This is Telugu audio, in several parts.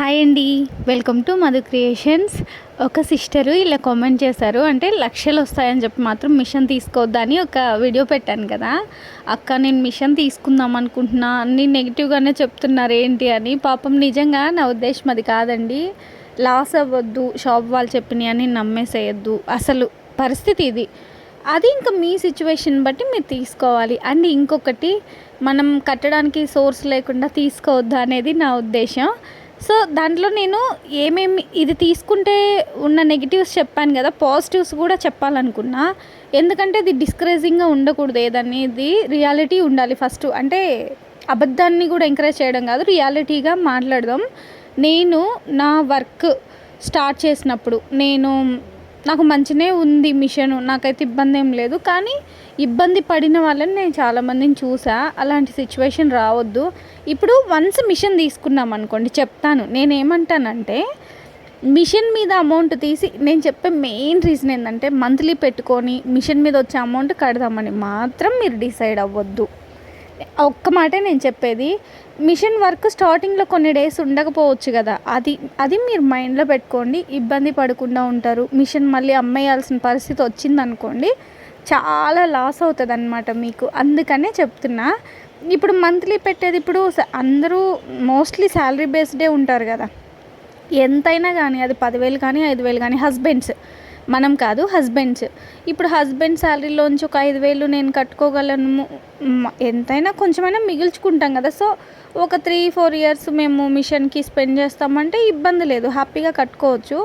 హాయ్ అండి. Welcome to Madhu creations. ఒక సిస్టరు ఇలా కామెంట్ చేశారు. అంటే లక్షలు వస్తాయని చెప్పి మాత్రం మిషన్ తీసుకోవద్దని ఒక వీడియో పెట్టాను కదా. అక్క నేను మిషన్ తీసుకుందాం అనుకుంటున్నా అన్నీ నెగిటివ్గానే చెప్తున్నారు ఏంటి అని. పాపం నిజంగా నా ఉద్దేశం అది కాదండి. లాస్ అవ్వద్దు, షాప్ వాళ్ళు చెప్పినవి అని నమ్మేసేయద్దు. అసలు పరిస్థితి ఇది. అది ఇంకా మీ సిచ్యువేషన్ బట్టి మీరు తీసుకోవాలి. అండ్ ఇంకొకటి, మనం కట్టడానికి సోర్స్ లేకుండా తీసుకోవద్దు అనేది నా ఉద్దేశం. సో దాంట్లో నేను ఏమేమి ఇది తీసుకుంటే ఉన్న నెగిటివ్స్ చెప్పాను కదా, పాజిటివ్స్ కూడా చెప్పాలనుకున్నా. ఎందుకంటే ఇది డిస్కరేజింగ్గా ఉండకూడదు, ఏదనేది రియాలిటీ ఉండాలి ఫస్ట్. అంటే అబద్ధాన్ని కూడా ఎంకరేజ్ చేయడం కాదు, రియాలిటీగా మాట్లాడదాం. నేను నా వర్క్ స్టార్ట్ చేసినప్పుడు నాకు మంచినే ఉంది మిషన్, నాకైతే ఇబ్బంది ఏం లేదు. కానీ ఇబ్బంది పడిన వాళ్ళని నేను చాలామందిని చూసా. అలాంటి సిచ్యువేషన్ రావద్దు. ఇప్పుడు వన్స్ మిషన్ తీసుకున్నాం అనుకోండి, చెప్తాను నేనేమంటానంటే, మిషన్ మీద అమౌంట్ తీసి, నేను చెప్పే మెయిన్ రీజన్ ఏంటంటే మంత్లీ పెట్టుకొని మిషన్ మీద వచ్చే అమౌంట్ కడదామని మాత్రం మీరు డిసైడ్ అవ్వద్దు. ఒక్క మాటే నేను చెప్పేది. మిషన్ వర్క్ స్టార్టింగ్లో కొన్ని డేస్ ఉండకపోవచ్చు కదా, అది మీరు మైండ్లో పెట్టుకోండి. ఇబ్బంది పడకుండా ఉంటారు. మిషన్ మళ్ళీ అమ్మేయాల్సిన పరిస్థితి వచ్చిందనుకోండి, చాలా లాస్ అవుతుంది అన్నమాట మీకు. అందుకనే చెప్తున్నా. ఇప్పుడు మంత్లీ పెట్టేది, ఇప్పుడు అందరూ మోస్ట్లీ శాలరీ బేస్డే ఉంటారు కదా. ఎంతైనా కానీ అది 10,000 కానీ 5,000 కానీ, మనం కాదు, హస్బెండ్స్. ఇప్పుడు హస్బెండ్ శాలరీలోంచి ఒక 5,000 నేను కట్టుకోగలను. ఎంతైనా కొంచెమైనా మిగిల్చుకుంటాం కదా. సో ఒక 3-4 ఇయర్స్ మేము మిషన్కి స్పెండ్ చేస్తామంటే ఇబ్బంది లేదు, హ్యాపీగా కట్టుకోవచ్చు.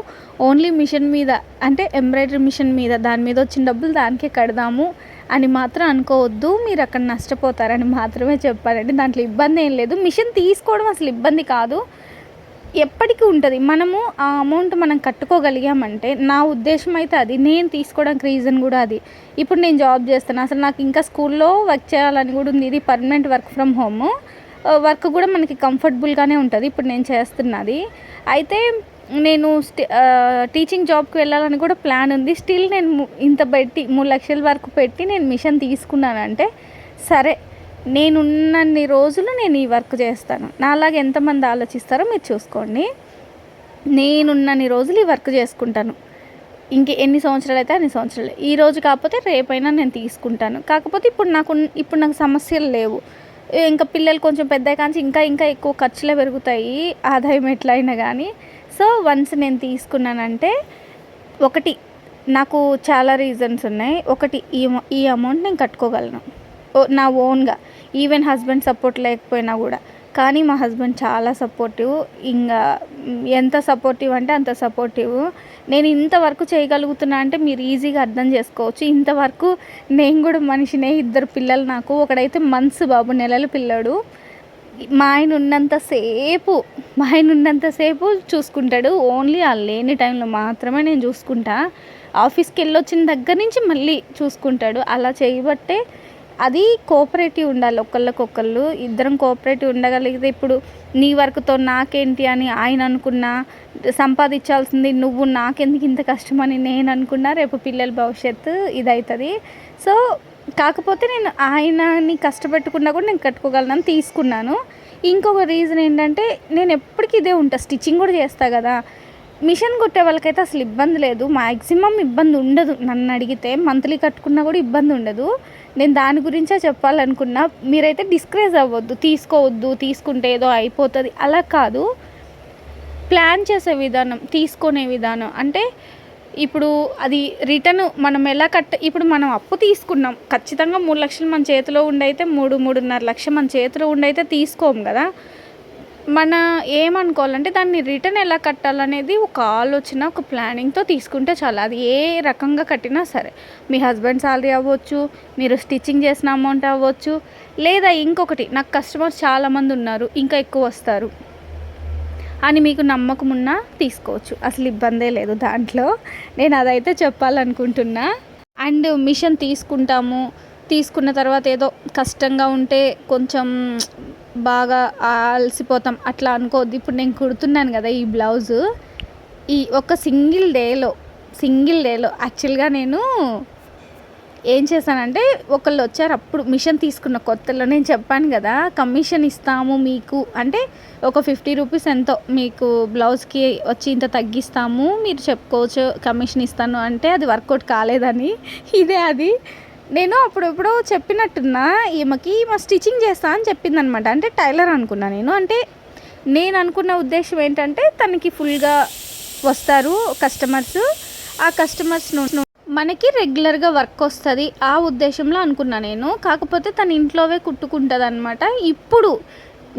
ఓన్లీ మిషన్ మీద, అంటే ఎంబ్రాయిడరీ మిషన్ మీద, దాని మీద వచ్చిన డబ్బులు దానికే కడదాము అని మాత్రం అనుకోవద్దు. మీరు అక్కడ నష్టపోతారని మాత్రమే చెప్పాలండి. దాంట్లో ఇబ్బంది ఏం లేదు. మిషన్ తీసుకోవడం అసలు ఇబ్బంది కాదు, ఎప్పటికీ ఉంటుంది. మనము ఆ అమౌంట్ మనం కట్టుకోగలిగామంటే, నా ఉద్దేశం అయితే అది. నేను తీసుకోవడానికి రీజన్ కూడా అది. ఇప్పుడు నేను జాబ్ చేస్తాను, అసలు నాకు ఇంకా స్కూల్లో వర్క్ చేయాలని కూడా ఉంది. ఇది permanent work from home work కూడా మనకి కంఫర్టబుల్గానే ఉంటుంది ఇప్పుడు నేను చేస్తున్నది. అయితే నేను టీచింగ్ జాబ్కి వెళ్ళాలని కూడా ప్లాన్ ఉంది. స్టిల్ నేను ఇంత పెట్టి 3 లక్షల వరకు పెట్టి నేను మిషన్ తీసుకున్నానంటే, సరే నేనున్నన్ని రోజులు నేను ఈ వర్క్ చేస్తాను. నాలాగా ఎంతమంది ఆలోచిస్తారో మీరు చూసుకోండి. నేనున్నన్ని రోజులు ఈ వర్క్ చేసుకుంటాను. ఎన్ని సంవత్సరాలు అయితే అన్ని సంవత్సరాలు. ఈరోజు కాకపోతే రేపైనా నేను తీసుకుంటాను. కాకపోతే ఇప్పుడు నాకు సమస్యలు లేవు. ఇంకా పిల్లలు కొంచెం పెద్ద కాంచి ఇంకా ఎక్కువ ఖర్చులే పెరుగుతాయి, ఆదాయం ఎట్లయినా కానీ. సో వన్స్ నేను తీసుకున్నానంటే, ఒకటి, నాకు చాలా రీజన్స్ ఉన్నాయి. ఒకటి, ఈ అమౌంట్ నేను కట్టుకోగలను నా ఓన్గా, ఈవెన్ హస్బెండ్ సపోర్ట్ లేకపోయినా కూడా. కానీ మా హస్బెండ్ చాలా సపోర్టివ్. ఇంకా ఎంత సపోర్టివ్ అంటే అంత సపోర్టివ్. నేను ఇంతవరకు చేయగలుగుతున్నా అంటే మీరు ఈజీగా అర్థం చేసుకోవచ్చు. ఇంతవరకు నేను కూడా మనిషినే. 2 పిల్లలు నాకు. ఒకడైతే మంత్స్ బాబు, నెలల పిల్లడు. మా ఆయన ఉన్నంతసేపు చూసుకుంటాడు. ఓన్లీ ఆ లేని టైంలో మాత్రమే నేను చూసుకుంటా. ఆఫీస్కి వెళ్ళొచ్చిన దగ్గర నుంచి మళ్ళీ చూసుకుంటాడు. అలా చేయబట్టే అది కోఆపరేటివ్ ఉండాలి. ఒకళ్ళకొకళ్ళు ఇద్దరం కోఆపరేటివ్ ఉండగలిగితే, ఇప్పుడు నీ వర్క్తో నాకేంటి అని ఆయన అనుకున్నా, సంపాదించాల్సింది నువ్వు, నాకెందుకు ఇంత కష్టమని నేను అనుకున్నా, రేపు పిల్లల భవిష్యత్తు ఇదవుతుంది. సో కాకపోతే నేను ఆయనని కష్టపెట్టుకున్నా కూడా నేను కట్టుకోగలను తీసుకున్నాను. ఇంకొక రీజన్ ఏంటంటే, నేను ఎప్పటికీ ఇదే ఉంటా. స్టిచ్చింగ్ కూడా చేస్తా కదా. మిషన్ కుట్టే వాళ్ళకైతే అసలు ఇబ్బంది లేదు, మ్యాక్సిమం ఇబ్బంది ఉండదు. నన్ను అడిగితే మంత్లీ కట్టుకున్నా కూడా ఇబ్బంది ఉండదు. నేను దాని గురించే చెప్పాలనుకున్నా. మీరైతే డిస్కరేజ్ అవ్వద్దు, తీసుకోవద్దు, తీసుకుంటే ఏదో అయిపోతుంది, అలా కాదు. ప్లాన్ చేసే విధానం, తీసుకునే విధానం. అంటే ఇప్పుడు అది రిటర్న్ మనం ఎలా ఇప్పుడు మనం అప్పు తీసుకున్నాం, ఖచ్చితంగా 3 లక్షలు మన చేతిలో ఉండైతే 3-3.5 లక్షలు మన చేతిలో ఉండైతే తీసుకోము కదా. మన ఏమనుకోవాలంటే, దాన్ని రిటర్న్ ఎలా కట్టాలనేది ఒక ఆలోచన, ఒక ప్లానింగ్తో తీసుకుంటే చాలా. అది ఏ రకంగా కట్టినా సరే, మీ హస్బెండ్ శాలరీ అవ్వచ్చు, మీరు స్టిచ్చింగ్ చేసిన అమౌంట్ అవ్వచ్చు, లేదా ఇంకొకటి, నాకు కస్టమర్స్ చాలామంది ఉన్నారు, ఇంకా ఎక్కువ వస్తారు అని మీకు నమ్మకం ఉన్నా తీసుకోవచ్చు. అసలు ఇబ్బందే లేదు దాంట్లో. నేను అదైతే చెప్పాలనుకుంటున్నా. అండ్ మిషన్ తీసుకున్న తర్వాత ఏదో కష్టంగా ఉంటే కొంచెం బాగా అలసిపోతాం అట్లా అనుకోవద్దు. ఇప్పుడు నేను కుడుతున్నాను కదా ఈ బ్లౌజు, ఈ ఒక సింగిల్ డేలో యాక్చువల్గా నేను ఏం చేశానంటే ఒకళ్ళు వచ్చారు అప్పుడు మిషన్ తీసుకున్న కొత్తలో, నేను చెప్పాను కదా కమిషన్ ఇస్తాము మీకు అంటే ఒక 50 రూపీస్ ఎంతో మీకు బ్లౌజ్కి వచ్చి ఇంత తగ్గిస్తాము మీరు చెప్పుకోవచ్చు కమిషన్ ఇస్తాను అంటే అది వర్కౌట్ కాలేదని ఇదే అది నేను అప్పుడెప్పుడో చెప్పినట్టున్నా ఈమెకి స్టిచ్చింగ్ చేస్తా అని చెప్పిందనమాట. అంటే టైలర్ అనుకున్నా నేను. అంటే నేను అనుకున్న ఉద్దేశం ఏంటంటే తనకి ఫుల్గా వస్తారు కస్టమర్స్, ఆ కస్టమర్స్ మనకి రెగ్యులర్గా వర్క్ వస్తుంది ఆ ఉద్దేశంలో అనుకున్నా నేను. కాకపోతే తన ఇంట్లోవే కుట్టుకుంటుంది అనమాట. ఇప్పుడు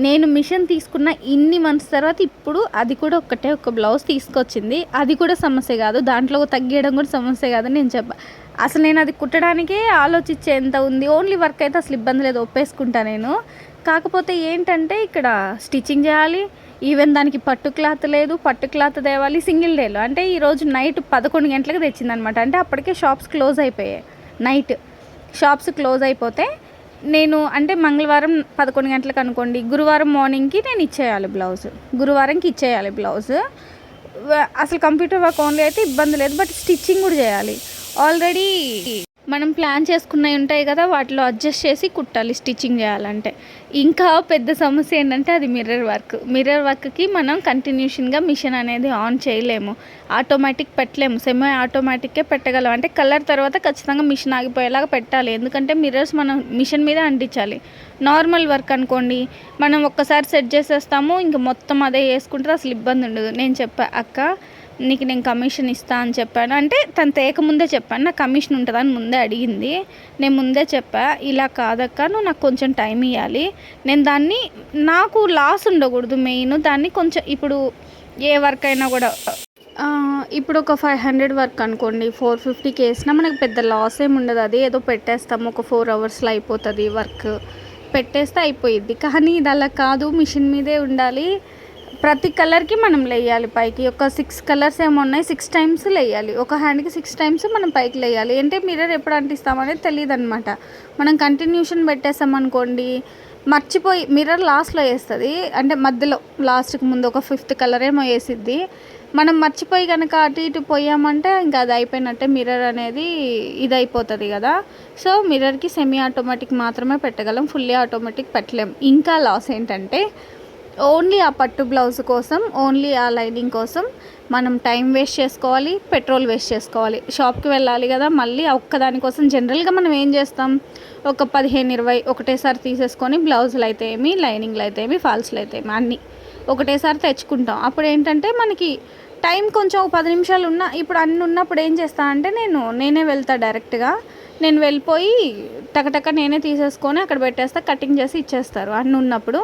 నేను మిషన్ తీసుకున్న ఇన్ని మంత్స్ తర్వాత ఇప్పుడు అది కూడా ఒక బ్లౌజ్ తీసుకొచ్చింది. అది కూడా సమస్య కాదు, దాంట్లో తగ్గేయడం కూడా సమస్య కాదు నేను చెప్పా. అసలు నేను అది కుట్టడానికే ఆలోచించేంత ఉంది. ఓన్లీ వర్క్ అయితే అసలు ఇబ్బంది లేదు, ఒప్పేసుకుంటా నేను. కాకపోతే ఏంటంటే ఇక్కడ స్టిచ్చింగ్ చేయాలి, ఈవెన్ దానికి పట్టు క్లాత్ లేదు, పట్టు క్లాత్ తేవాలి సింగిల్ డేలో. అంటే ఈరోజు నైట్ 11 గంటలకు తెచ్చిందనమాట. అంటే అప్పటికే షాప్స్ క్లోజ్ అయిపోయాయి. నైట్ షాప్స్ క్లోజ్ అయిపోతే నేను అంటే మంగళవారం 11 గంటలకు అనుకోండి, గురువారం మార్నింగ్కి నేను ఇచ్చేయాలి బ్లౌజ్, గురువారంకి ఇచ్చేయాలి బ్లౌజ్. అసలు కంప్యూటర్ వర్క్ ఓన్లీ అయితే ఇబ్బంది లేదు, బట్ స్టిచ్చింగ్ కూడా చేయాలి. ఆల్రెడీ మనం ప్లాన్ చేసుకున్నవి ఉంటాయి కదా, వాటిలో అడ్జస్ట్ చేసి కుట్టాలి స్టిచ్చింగ్ చేయాలంటే. ఇంకా పెద్ద సమస్య ఏంటంటే అది మిర్రర్ వర్క్కి మనం కంటిన్యూషన్గా మిషన్ అనేది ఆన్ చేయలేము, ఆటోమేటిక్ పెట్టలేము, సెమీ ఆటోమేటిక్కే పెట్టగలం. అంటే కలర్ తర్వాత ఖచ్చితంగా మిషన్ ఆగిపోయేలాగా పెట్టాలి, ఎందుకంటే మిర్రర్స్ మనం మిషన్ మీద అంటించాలి. నార్మల్ వర్క్ అనుకోండి మనం ఒక్కసారి సెట్ చేసేస్తాము, ఇంక మొత్తం అదే వేసుకుంటే అసలు ఇబ్బంది ఉండదు. నేను చెప్పా అక్క నీకు నేను కమిషన్ ఇస్తా అని చెప్పాను. అంటే తను తేకముందే చెప్పాను నాకు కమిషన్ ఉంటుందని ముందే అడిగింది. నేను ముందే చెప్పా ఇలా కాదక్క నువ్వు నాకు కొంచెం టైం ఇవ్వాలి, నేను దాన్ని నాకు లాస్ ఉండకూడదు మెయిన్ దాన్ని కొంచెం. ఇప్పుడు ఏ వర్క్ అయినా కూడా ఇప్పుడు ఒక 500 వర్క్ అనుకోండి 450కి వేసినా మనకు పెద్ద లాస్ ఏమి ఉండదు. అది ఏదో పెట్టేస్తాము ఒక 4 అవర్స్లో అయిపోతుంది వర్క్, పెట్టేస్తే అయిపోయిద్ది. కానీ ఇది అలా కాదు, మిషన్ మీదే ఉండాలి. ప్రతి కలర్కి మనం లేయాలి పైకి. ఒక 6 కలర్స్ ఏమో ఉన్నాయి, 6 టైమ్స్ లేయాలి. ఒక హ్యాండ్కి 6 టైమ్స్ మనం పైకి లేయాలి. అంటే మిర్రర్ ఎప్పుడు అంటిస్తామనేది తెలియదు అనమాట. మనం కంటిన్యూషన్ పెట్టేస్తామనుకోండి మర్చిపోయి మిర్రర్ లాస్ట్లో వేస్తుంది, అంటే మధ్యలో లాస్ట్కి ముందు ఒక 5th కలర్ ఏమో వేసిద్ది. మనం మర్చిపోయి కనుక అటు ఇటు పోయామంటే ఇంకా అది అయిపోయినట్టే, మిర్రర్ అనేది ఇది అయిపోతుంది కదా. సో మిర్రర్కి సెమీ ఆటోమేటిక్ మాత్రమే పెట్టగలం, ఫుల్లీ ఆటోమేటిక్ పెట్టలేం. ఇంకా లాస్ ఏంటంటే ఓన్లీ ఆ పట్టు బ్లౌజ్ కోసం, ఓన్లీ ఆ లైనింగ్ కోసం మనం టైం వేస్ట్ చేసుకోవాలి, పెట్రోల్ వేస్ట్ చేసుకోవాలి. షాప్కి వెళ్ళాలి కదా మళ్ళీ ఒక్కదానికోసం. జనరల్గా మనం ఏం చేస్తాం ఒక 15-20 ఒకటేసారి తీసేసుకొని బ్లౌజులు అయితే ఏమి, లైనింగ్లు అయితే ఏమి, ఫాల్స్లు అయితే ఏమి అన్నీ ఒకటేసారి తెచ్చుకుంటాం. అప్పుడు ఏంటంటే మనకి టైం కొంచెం 10 నిమిషాలు ఉన్న, ఇప్పుడు అన్నీ ఉన్నప్పుడు ఏం చేస్తా అంటే నేనే వెళ్తా డైరెక్ట్గా. నేను వెళ్ళిపోయి టకటక నేనే తీసేసుకొని అక్కడ పెట్టేస్తా, కటింగ్ చేసి ఇచ్చేస్తారు అన్నీ ఉన్నప్పుడు.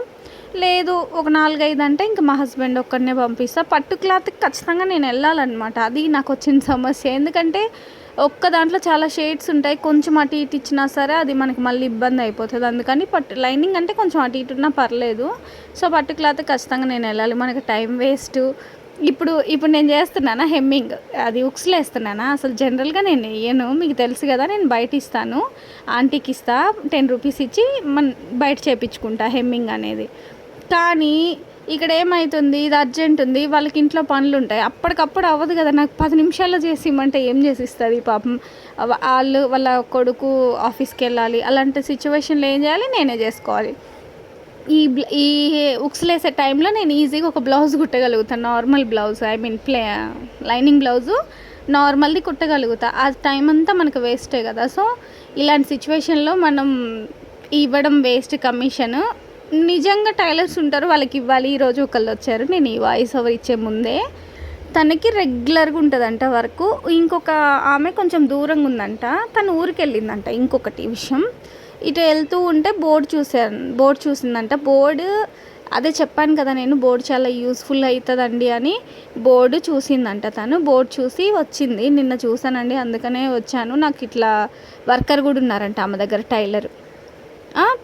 లేదు ఒక 4-5 అంటే ఇంకా మా హస్బెండ్ ఒక్కడనే పంపిస్తా. పట్టు క్లాత్కి ఖచ్చితంగా నేను వెళ్ళాలన్నమాట. అది నాకు వచ్చిన సమస్య. ఎందుకంటే ఒక్క దాంట్లో చాలా షేడ్స్ ఉంటాయి, కొంచెం అటు ఇటు ఇచ్చినా సరే అది మనకి మళ్ళీ ఇబ్బంది అయిపోతుంది. అందుకని లైనింగ్ అంటే కొంచెం అటు ఇటు ఉన్నా పర్లేదు. సో పట్టు క్లాత్ ఖచ్చితంగా నేను వెళ్ళాలి, మనకి టైం వేస్ట్. ఇప్పుడు నేను చేస్తున్నానా హెమ్మింగ్, అది ఉక్స్లో వేస్తున్నానా, అసలు జనరల్గా నేను వేయను, మీకు తెలుసు కదా. నేను బయట ఇస్తాను, ఆంటీకి ఇస్తా 10 రూపీస్ ఇచ్చి బయట చేయించుకుంటా హెమ్మింగ్ అనేది. కానీ ఇక్కడ ఏమవుతుంది, ఇది అర్జెంట్ ఉంది, వాళ్ళకి ఇంట్లో పనులు ఉంటాయి, అప్పటికప్పుడు అవ్వదు కదా. నాకు 10 నిమిషాల్లో చేసి ఇమ్మంటే ఏం చేసిస్తుంది పాపం. వాళ్ళ కొడుకు ఆఫీస్కి వెళ్ళాలి, అలాంటి సిచ్యువేషన్లో ఏం చేయాలి, నేనే చేసుకోవాలి. ఈ ఉక్స్లు వేసే టైంలో నేను ఈజీగా ఒక బ్లౌజ్ కుట్టగలుగుతాను, normal blouse, I mean lining blouse నార్మల్ది కుట్టగలుగుతా. ఆ టైం అంతా మనకు వేస్టే కదా. సో ఇలాంటి సిచ్యువేషన్లో మనం ఇవ్వడం వేస్ట్ కమిషన్. నిజంగా టైలర్స్ ఉంటారు వాళ్ళకి ఇవ్వాలి. ఈరోజు ఒకళ్ళు వచ్చారు, నేను ఈ వాయిస్ ఓవర్ ఇచ్చే ముందే, తనకి రెగ్యులర్గా ఉంటుందంట వర్క్. ఇంకొక ఆమె కొంచెం దూరంగా ఉందంట, తను ఊరికి వెళ్ళిందంట. ఇంకొకటి విషయం, ఇటు వెళ్తూ ఉంటే బోర్డు చూసిందంట. బోర్డు అదే చెప్పాను కదా నేను, బోర్డు చాలా యూస్ఫుల్ అవుతుందండి అని. బోర్డు చూసిందంట తను, బోర్డు చూసి వచ్చింది. నిన్న చూసానండి అందుకనే వచ్చాను. నాకు ఇట్లా వర్కర్ కూడా ఉన్నారంట ఆమె దగ్గర,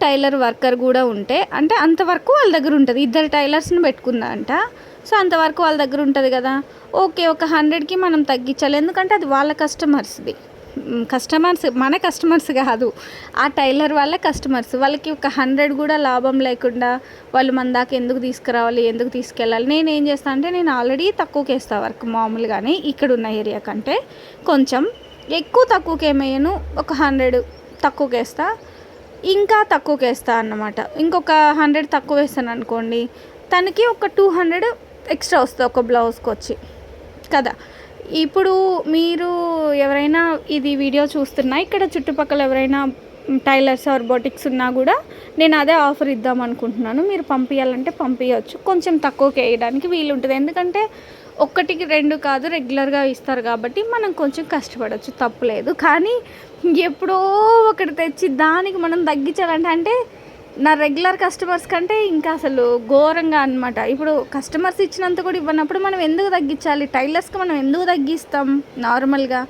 టైలర్ వర్కర్ కూడా ఉంటే, అంటే అంతవరకు వాళ్ళ దగ్గర ఉంటుంది. 2 టైలర్స్ని పెట్టుకుందా అంట. సో అంతవరకు వాళ్ళ దగ్గర ఉంటుంది కదా. ఓకే ఒక 100కి మనం తగ్గించాలి, ఎందుకంటే అది వాళ్ళ కస్టమర్స్ది. మన కస్టమర్స్ కాదు, ఆ టైలర్ వాళ్ళ కస్టమర్స్. వాళ్ళకి ఒక 100 కూడా లాభం లేకుండా వాళ్ళు మన దాకా ఎందుకు తీసుకురావాలి, ఎందుకు తీసుకెళ్ళాలి. నేను ఏం చేస్తాను అంటే నేను ఆల్రెడీ తక్కువకి వేస్తాను వర్క్ మామూలుగానే, ఇక్కడ ఉన్న ఏరియా కంటే కొంచెం. ఎక్కువ తక్కువకి ఏమయ్యాను, ఒక 100 తక్కువకి వేస్తా, ఇంకా తక్కువకి వేస్తా అన్నమాట. ఇంకొక 100 తక్కువ వేస్తాను అనుకోండి, తనకి ఒక 200 ఎక్స్ట్రా వస్తుంది ఒక బ్లౌజ్కి వచ్చి కదా. ఇప్పుడు మీరు ఎవరైనా ఇది వీడియో చూస్తున్నా, ఇక్కడ చుట్టుపక్కల ఎవరైనా టైలర్స్ ఆర్ బొటిక్స్ ఉన్నా కూడా నేను అదే ఆఫర్ ఇద్దాం అనుకుంటున్నాను. మీరు పంపించాలంటే పంపించవచ్చు, కొంచెం తక్కువకి వేయడానికి వీలు ఉంటుంది. ఎందుకంటే 1కి 2 కాదు, రెగ్యులర్గా ఇస్తారు కాబట్టి మనం కొంచెం కష్టపడవచ్చు, తప్పులేదు. కానీ ఎప్పుడో ఒకటి తెచ్చి దానికి మనం తగ్గించాలంటే, అంటే నా రెగ్యులర్ కస్టమర్స్ కంటే ఇంకా అసలు ఘోరంగా అనమాట. ఇప్పుడు కస్టమర్స్ ఇచ్చినంత కూడా ఇవ్వనప్పుడు మనం ఎందుకు తగ్గించాలి? టైలర్స్కి మనం ఎందుకు తగ్గిస్తాం? నార్మల్గా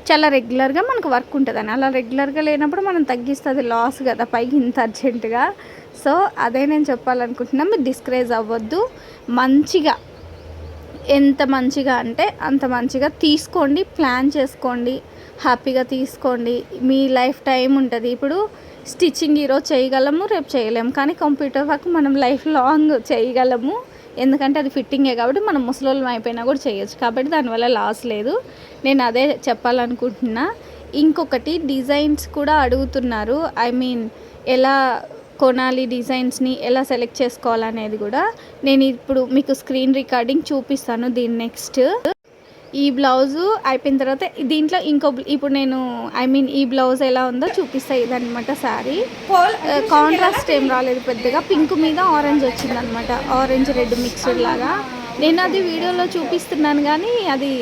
చాలా రెగ్యులర్గా మనకు వర్క్ ఉంటుందని, అలా రెగ్యులర్గా లేనప్పుడు మనం తగ్గిస్తుంది లాస్ కదా, పైకి ఇంత అర్జెంటుగా. సో అదే నేను చెప్పాలనుకుంటున్నా. మీరు డిస్కరేజ్ అవ్వద్దు, మంచిగా ఎంత మంచిగా అంటే అంత మంచిగా తీసుకోండి, ప్లాన్ చేసుకోండి, హ్యాపీగా తీసుకోండి. మీ లైఫ్ టైం ఉంటుంది. ఇప్పుడు స్టిచ్చింగ్ ఈరోజు చేయగలము, రేపు చేయలేము, కానీ కంప్యూటర్ వర్క్ మనం లైఫ్ లాంగ్ చేయగలము. ఎందుకంటే అది ఫిట్టింగే కాబట్టి మనం ముసలోళ్ళం అయిపోయినా కూడా చేయొచ్చు, కాబట్టి దానివల్ల లాస్ లేదు. నేను అదే చెప్పాలనుకుంటున్నా. ఇంకొకటి, డిజైన్స్ కూడా అడుగుతున్నారు. ఐ మీన్ ఎలా కొనాలి, డిజైన్స్ని ఎలా సెలెక్ట్ చేసుకోవాలనేది కూడా నేను ఇప్పుడు మీకు స్క్రీన్ రికార్డింగ్ చూపిస్తాను. దీని నెక్స్ట్ ఈ బ్లౌజు అయిపోయిన తర్వాత దీంట్లో ఇప్పుడు నేను ఈ బ్లౌజ్ ఎలా ఉందో చూపిస్తాయి. ఇదనమాట శారీ. కాంట్రాస్ట్ ఏం రాలేదు పెద్దగా, పింక్ మీద ఆరెంజ్ వచ్చిందనమాట, ఆరెంజ్ రెడ్ మిక్స్డ్ లాగా. నేను అది వీడియోలో చూపిస్తున్నాను కానీ అది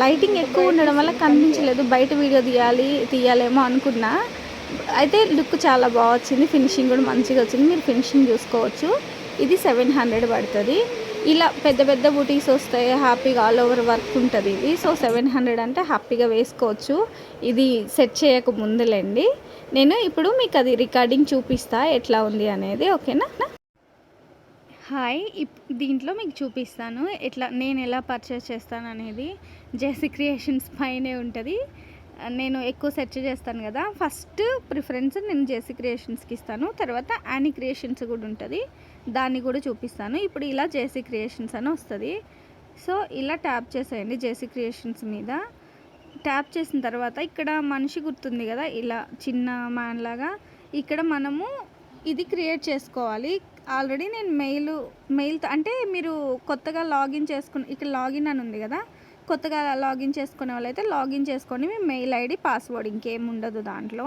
లైటింగ్ ఎక్కువ ఉండడం వల్ల కనిపించలేదు. బయట వీడియో తీయాలేమో అనుకున్నా. అయితే లుక్ చాలా బాగా వచ్చింది, ఫినిషింగ్ కూడా మంచిగా వచ్చింది. మీరు ఫినిషింగ్ చూసుకోవచ్చు. ఇది 700 పడుతుంది. ఇలా పెద్ద పెద్ద బుటీస్ వస్తాయి, హ్యాపీగా ఆల్ ఓవర్ వర్క్ ఉంటుంది ఇది. సో 700 అంటే హ్యాపీగా వేసుకోవచ్చు. ఇది సెట్ చేయక ముందులేండి. నేను ఇప్పుడు మీకు అది రికార్డింగ్ చూపిస్తా ఎట్లా ఉంది అనేది, ఓకేనా. హాయ్, దీంట్లో మీకు చూపిస్తాను నేను ఎలా పర్చేస్ చేస్తాను అనేది. జేసీ క్రియేషన్స్ పైనే ఉంటుంది. నేను ఎక్కువ సెర్చ్ చేస్తాను కదా, ఫస్ట్ ప్రిఫరెన్స్ నేను జేసీ క్రియేషన్స్కి ఇస్తాను. తర్వాత యానీ క్రియేషన్స్ కూడా ఉంటుంది, దాన్ని కూడా చూపిస్తాను. ఇప్పుడు ఇలా జేసీ క్రియేషన్స్ అని వస్తుంది. సో ఇలా ట్యాప్ చేసేయండి జేసీ క్రియేషన్స్ మీద. ట్యాప్ చేసిన తర్వాత ఇక్కడ మనిషి గుర్తుంది కదా, ఇలా చిన్న మ్యాన్ లాగా. ఇక్కడ మనము ఇది క్రియేట్ చేసుకోవాలి. ఆల్రెడీ నేను మెయిల్ అంటే మీరు కొత్తగా లాగిన్ ఇక్కడ లాగిన్ అని ఉంది కదా, కొత్తగా లాగిన్ చేసుకునే వాళ్ళైతే లాగిన్ చేసుకొని మీ మెయిల్ ఐడి, పాస్వర్డ్, ఇంకేం ఉండదు దాంట్లో.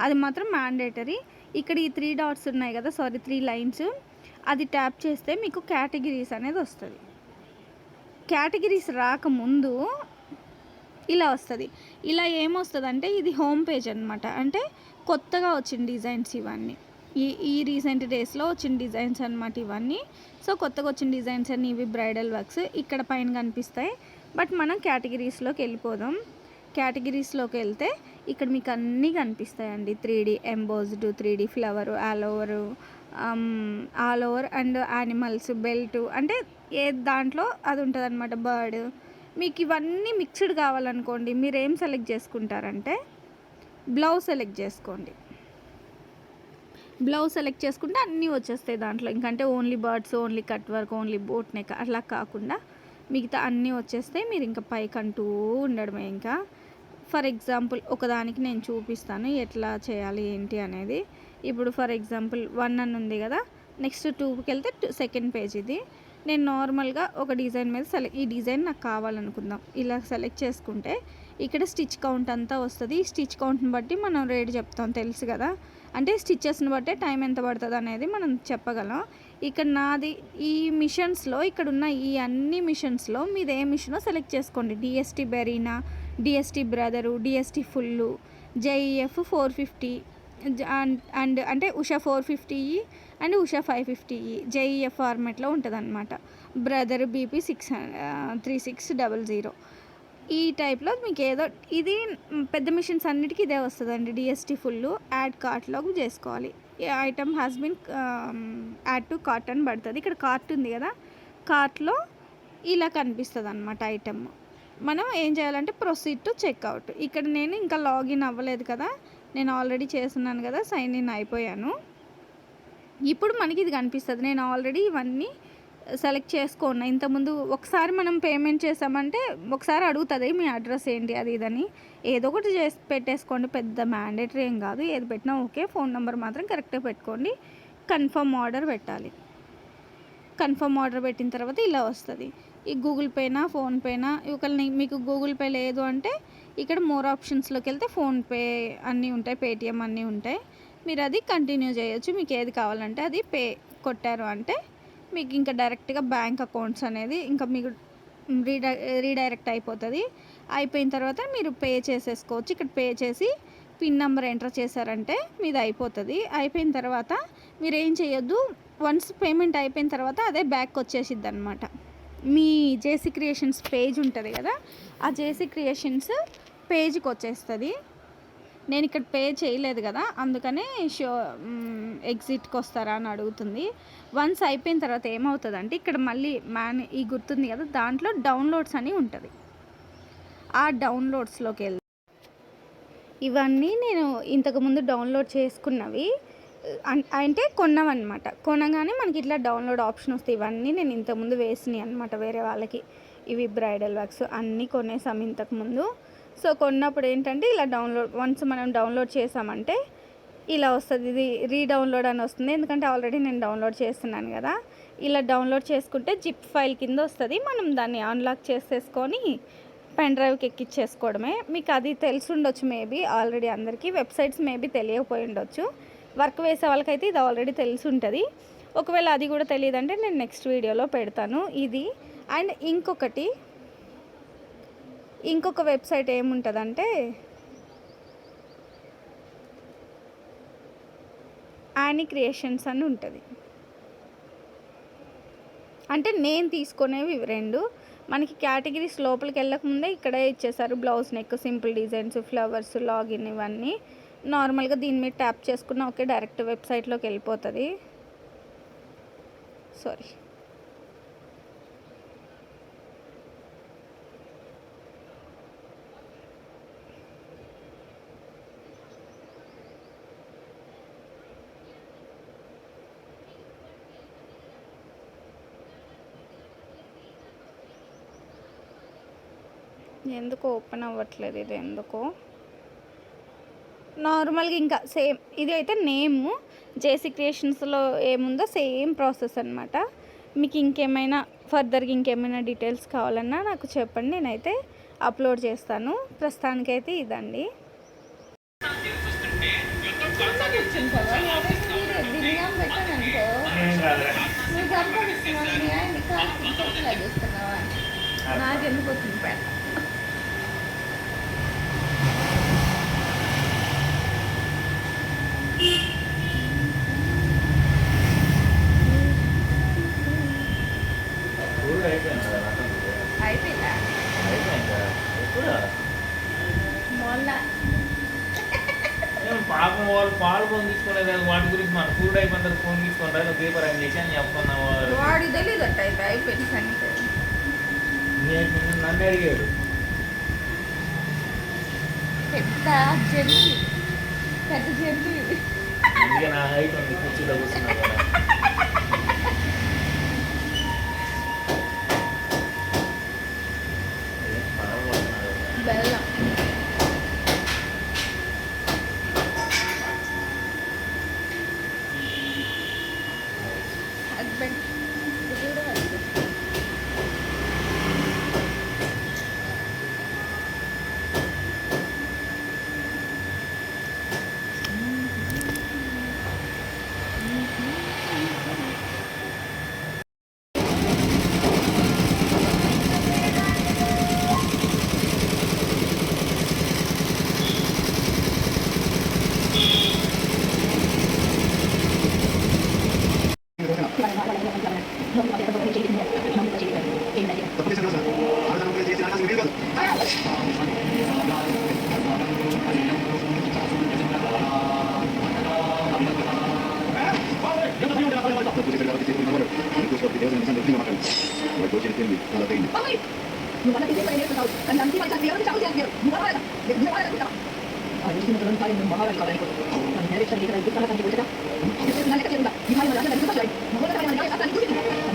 అది మాత్రం మ్యాండేటరీ. ఇక్కడ ఈ 3 డాట్స్ ఉన్నాయి కదా, 3 లైన్స్, అది ట్యాప్ చేస్తే మీకు కేటగిరీస్ అనేది వస్తుంది. కేటగిరీస్ రాకముందు ఇలా వస్తుంది. ఇలా ఏమొస్తుంది అంటే ఇది హోమ్ పేజ్ అనమాట. అంటే కొత్తగా వచ్చిన డిజైన్స్ ఇవన్నీ, ఈ రీసెంట్ డేస్లో వచ్చిన డిజైన్స్ అనమాట ఇవన్నీ. సో కొత్తగా వచ్చిన డిజైన్స్ అన్నీ ఇవి బ్రైడల్ వర్క్స్ ఇక్కడ పైన కనిపిస్తాయి. బట్ మనం కేటగిరీస్లోకి వెళ్ళిపోదాం. కేటగిరీస్లోకి వెళ్తే ఇక్కడ మీకు అన్నీ కనిపిస్తాయండి. 3D embossed, 3D flower, all over and animals, belt, అంటే ఏ దాంట్లో అది ఉంటుంది అనమాట, బర్డ్. మీకు ఇవన్నీ మిక్స్డ్ కావాలనుకోండి, మీరు ఏం సెలెక్ట్ చేసుకుంటారంటే బ్లౌజ్ సెలెక్ట్ చేసుకోండి. బ్లౌజ్ సెలెక్ట్ చేసుకుంటే అన్నీ వచ్చేస్తాయి దాంట్లో. ఇంకంటే only birds, only cut work, only boat neck అట్లా కాకుండా మిగతా అన్నీ వచ్చేస్తాయి. మీరు ఇంకా పైకంటూ ఉండడమే. ఇంకా ఫర్ ఎగ్జాంపుల్ ఒకదానికి నేను చూపిస్తాను ఎట్లా చేయాలి ఏంటి అనేది. ఇప్పుడు ఫర్ ఎగ్జాంపుల్ 1 అని ఉంది కదా, నెక్స్ట్ 2కి వెళ్తే సెకండ్ పేజ్ ఇది. నేను నార్మల్గా ఒక డిజైన్ మీద ఈ డిజైన్ నాకు కావాలనుకుందాం, ఇలా సెలెక్ట్ చేసుకుంటే ఇక్కడ స్టిచ్ కౌంట్ అంతా వస్తుంది. ఈ స్టిచ్ కౌంట్ని బట్టి మనం రేట్ చెప్తాం, తెలుసు కదా. అంటే స్టిచెస్ని బట్టే టైం ఎంత పడుతుంది అనేది మనం చెప్పగలం. ఇక్కడ నాది ఈ మిషన్స్లో, ఇక్కడ ఉన్న ఈ అన్ని మిషన్స్లో మీది ఏ మిషనో సెలెక్ట్ చేసుకోండి. DST Bernina, DST Brother, DST full, JEF 450 and అంటే ఉషా 450 అండ్ ఉషా 550 జేఈఎఫ్ ఫార్మాట్లో ఉంటుంది అనమాట. బ్రదర్ బీపీ 3600 ఈ టైప్లో మీకు ఏదో. ఇది పెద్ద మిషన్స్ అన్నిటికీ ఇదే వస్తుందండి. డిఎస్టీ ఫుల్ యాడ్ కార్ట్లోకి చేసుకోవాలి. Item has been add to cart అని పడుతుంది. ఇక్కడ కార్ట్ ఉంది కదా, కార్ట్లో ఇలా కనిపిస్తుంది అనమాట ఐటమ్. మనం ఏం చేయాలంటే ప్రొసీడ్ టు చెక్అవుట్. ఇక్కడ నేను ఇంకా లాగిన్ అవ్వలేదు కదా, నేను ఆల్రెడీ చేస్తున్నాను కదా, సైన్ ఇన్ అయిపోయాను. ఇప్పుడు మనకి ఇది కనిపిస్తుంది. నేను ఆల్రెడీ ఇవన్నీ సెలెక్ట్ చేసుకోండి. ఇంతకుముందు ఒకసారి మనం పేమెంట్ చేసామంటే ఒకసారి అడుగుతుంది మీ అడ్రస్ ఏంటి అది ఇదని. ఏదో ఒకటి చేసి పెట్టేసుకోండి, పెద్ద మ్యాండేటరీ ఏం కాదు. ఏది పెట్టినా ఓకే. ఫోన్ నెంబర్ మాత్రం కరెక్ట్గా పెట్టుకోండి. కన్ఫర్మ్ ఆర్డర్ పెట్టాలి. కన్ఫర్మ్ ఆర్డర్ పెట్టిన తర్వాత ఇలా వస్తుంది. ఈ గూగుల్ పేనా ఫోన్పేనా ఒకవేళ మీకు గూగుల్ పే లేదు అంటే ఇక్కడ మోర్ ఆప్షన్స్లోకి వెళ్తే ఫోన్పే అన్నీ ఉంటాయి, పేటిఎం అన్నీ ఉంటాయి. మీరు అది కంటిన్యూ చేయొచ్చు. మీకు ఏది కావాలంటే అది పే కొట్టారు అంటే మీకు ఇంకా డైరెక్ట్గా బ్యాంక్ అకౌంట్స్ అనేది ఇంకా మీకు రీడైరెక్ట్ అయిపోతుంది. అయిపోయిన తర్వాత మీరు పే చేసేసుకోవచ్చు. ఇక్కడ పే చేసి పిన్ నెంబర్ ఎంటర్ చేశారంటే మీది అయిపోతుంది. అయిపోయిన తర్వాత మీరు ఏం చేయొద్దు. వన్స్ పేమెంట్ అయిపోయిన తర్వాత అదే బ్యాక్ వచ్చేసిద్ది అనమాట. మీ జేసీ క్రియేషన్స్ పేజ్ ఉంటుంది కదా, ఆ జేసీ క్రియేషన్స్ పేజ్కి వచ్చేస్తుంది. నేను ఇక్కడ పే చేయలేదు కదా, అందుకనే ఎగ్జిట్కి వస్తారా అని అడుగుతుంది. వన్స్ అయిపోయిన తర్వాత ఏమవుతుందంటే ఇక్కడ మళ్ళీ ఈ గుర్తుంది కదా, దాంట్లో డౌన్లోడ్స్ అని ఉంటుంది. ఆ డౌన్లోడ్స్లోకి వెళ్తే ఇవన్నీ నేను ఇంతకుముందు డౌన్లోడ్ చేసుకున్నవి అంటే కొన్నామన్నమాట. కొనగానే మనకి ఇట్లా డౌన్లోడ్ ఆప్షన్ వస్తాయి. ఇవన్నీ నేను ఇంతకుముందు వేసినాయి అనమాట వేరే వాళ్ళకి. ఇవి బ్రైడల్ వర్క్స్ అన్నీ కొనేసాము ఇంతకుముందు. సో కొన్నప్పుడు ఏంటంటే ఇలా వన్స్ మనం డౌన్లోడ్ చేసామంటే ఇలా వస్తుంది. ఇది రీడౌన్లోడ్ అని వస్తుంది, ఎందుకంటే ఆల్రెడీ నేను డౌన్లోడ్ చేస్తున్నాను కదా. ఇలా డౌన్లోడ్ చేసుకుంటే జిప్ ఫైల్ కింద వస్తుంది. మనం దాన్ని అన్లాక్ చేసేసుకొని పెన్ డ్రైవ్కి ఎక్కిచ్చేసుకోవడమే. మీకు అది తెలిసి ఉండొచ్చు మేబీ ఆల్రెడీ అందరికీ. వెబ్సైట్స్ మేబీ తెలియకపోయి ఉండొచ్చు. వర్క్ వేసే వాళ్ళకైతే ఇది ఆల్రెడీ తెలిసి ఉంటుంది. ఒకవేళ అది కూడా తెలియదంటే నేను నెక్స్ట్ వీడియోలో పెడతాను ఇది. అండ్ ఇంకొక వెబ్సైట్ ఏముంటుందంటే యానీ క్రియేషన్స్ అని ఉంటుంది. అంటే నేను తీసుకునేవి ఇవి రెండు. మనకి కేటగిరీస్ లోపలికి వెళ్ళకముందే ఇక్కడే ఇచ్చేసారు. Blouse neck, simple designs, flowers, login ఇవన్నీ. నార్మల్గా దీని మీద ట్యాప్ చేసుకున్న ఓకే డైరెక్ట్ వెబ్సైట్లోకి వెళ్ళిపోతుంది. సారీ, ఎందుకు ఓపెన్ అవ్వట్లేదు ఇది ఎందుకో. నార్మల్గా ఇంకా సేమ్ ఇది అయితే నేము జేసీ క్రియేషన్స్లో ఏముందో సేమ్ ప్రాసెస్ అనమాట. మీకు ఇంకేమైనా ఫర్దర్గా ఇంకేమైనా డీటెయిల్స్ కావాలన్నా నాకు చెప్పండి, నేనైతే అప్లోడ్ చేస్తాను. ప్రస్తుతానికైతే ఇదండి. నాకెందుకు వచ్చింది పేట. అయిపోయిందా? మొన్న పాపం వాళ్ళు పాలు ఫోన్ తీసుకోలేదు, వాటి గురించి మన ఫుడ్ అయిపోయిన ఫోన్ తీసుకుంటారు పేపర్ అని చేసి అని చెప్తున్నాము. వాడు తెలియదట అయితే అయిపోయింది సంగతి. నన్ను అడిగాడు. పెద్ద జర్నీ ఇది. అందుకే నా హైట్ ఉంది, కుర్చీలో కూర్చున్నా కదా. బెల్లం హస్బెండ్ కూడా Di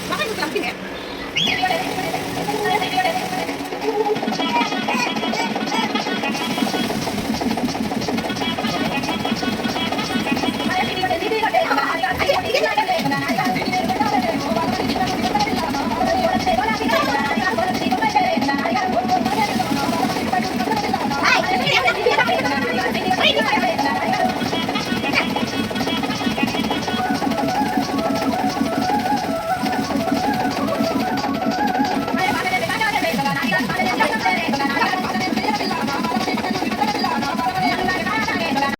Makanya gue bilang gini ya.